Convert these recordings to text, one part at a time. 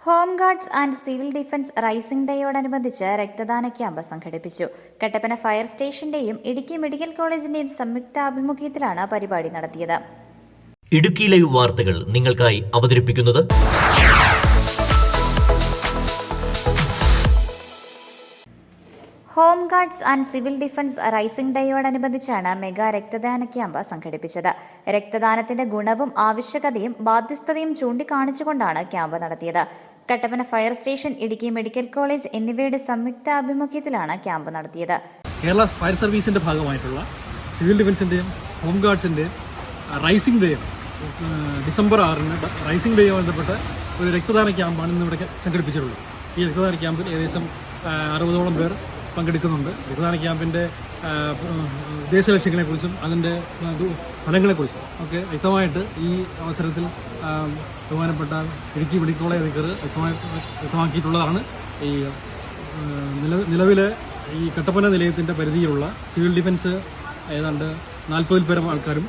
Home guards and civil defence raising ഡേയോടനുബന്ധിച്ച് രക്തദാന camp സംഘടിപ്പിച്ചു. കട്ടപ്പന ഫയർ സ്റ്റേഷന്റെയും ഇടുക്കി മെഡിക്കൽ കോളേജിന്റെയും സംയുക്താഭിമുഖ്യത്തിലാണ് പരിപാടി നടത്തിയത്. ഇടുക്കി ലൈവ് വാർത്തകൾ നിങ്ങൾക്കായി അവതരിപ്പിക്കുന്നത് home guards and civil defence raising ഡേയോടനുബന്ധിച്ചാണ് മെഗാ രക്തദാന ക്യാമ്പ് സംഘടിപ്പിച്ചത്. രക്തദാനത്തിന്റെ ഗുണവും ആവശ്യകതയും ബാധ്യസ്ഥതയും ചൂണ്ടിക്കാണിച്ചുകൊണ്ടാണ് ക്യാമ്പ് നടത്തിയത്. Kattappana fire station, Idukki medical college എന്നിവയുടെ സംയുക്താഭിമുഖ്യത്തിലാണ് ക്യാമ്പ് നടത്തിയത്. കേരള ഫയർ സർവീസിന്റെ ഭാഗമായിട്ടുള്ള സിവിൽ ഡിഫൻസിന്റെയും ഹോം ഗാർഡ്സിന്റെയും റൈസിംഗ് ഡേയും ഡിസംബർ 6-ന് റൈസിംഗ് ഡേയുമായി ബന്ധപ്പെട്ട് ഒരു രക്തദാന ക്യാമ്പാണ് ഇന്നിവിടെ സംഘടിപ്പിച്ചിട്ടുള്ളത്. ഈ രക്തദാന ക്യാമ്പിൽ ഏകദേശം 60ഓളം പേർ പങ്കെടുക്കുന്നുണ്ട്. രക്തദാന ക്യാമ്പിൻ്റെ ഉദ്ദേശ ലക്ഷ്യങ്ങളെക്കുറിച്ചും അതിൻ്റെ ഫലങ്ങളെക്കുറിച്ചും ഒക്കെ വ്യക്തമായിട്ട് ഈ അവസരത്തിൽ ബഹുമാനപ്പെട്ട ഇടുക്കി മെഡിക്കൽ കോളേജ് അധികൃതർ വ്യക്തമാക്കിയിട്ടുള്ളതാണ്. ഈ നിലവിലെ ഈ കട്ടപ്പന നിലയത്തിൻ്റെ പരിധിയിലുള്ള സിവിൽ ഡിഫൻസ് ഏതാണ്ട് 40-ൽ പരം ആൾക്കാരും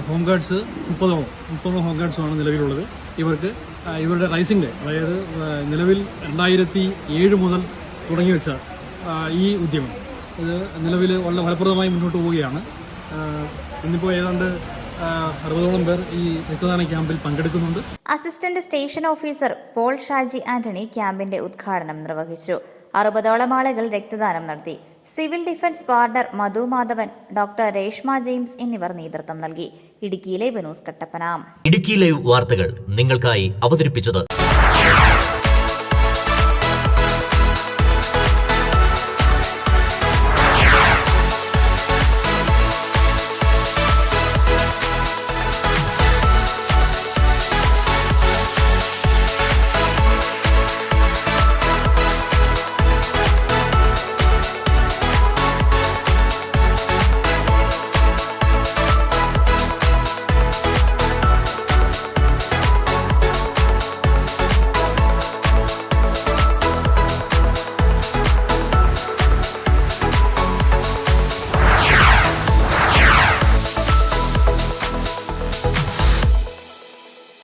ഹോം ഗാർഡ്സ് 30 ഹോം ഗാർഡ്സുമാണ് നിലവിലുള്ളത്. ഇവർക്ക് ഇവരുടെ റൈസിംഗ് ഡേ, അതായത് നിലവിൽ 2007 മുതൽ തുടങ്ങി വെച്ച ഈ ഉദ്യമം ഇത് നിലവിൽ വളരെ ഫലപ്രദമായി മുന്നോട്ട് പോവുകയാണ്. ഇന്നിപ്പോൾ ഏതാണ്ട് 60ഓളം പേർ ഈ രക്തദാന ക്യാമ്പിൽ പങ്കെടുക്കുന്നുണ്ട്. Assistant station officer Paul Shaji Antony ക്യാമ്പിന്റെ ഉദ്ഘാടനം നിർവഹിച്ചു. 60ഓളം ആളുകൾ രക്തദാനം നടത്തി. Civil defence warder Madhu Madhavan, doctor Reshma James എന്നിവർ നേതൃത്വം നൽകി. Idukki live news Kattappana. Idukki live വാർത്തകൾ നിങ്ങൾക്കായി അവതരിപ്പിച്ചത്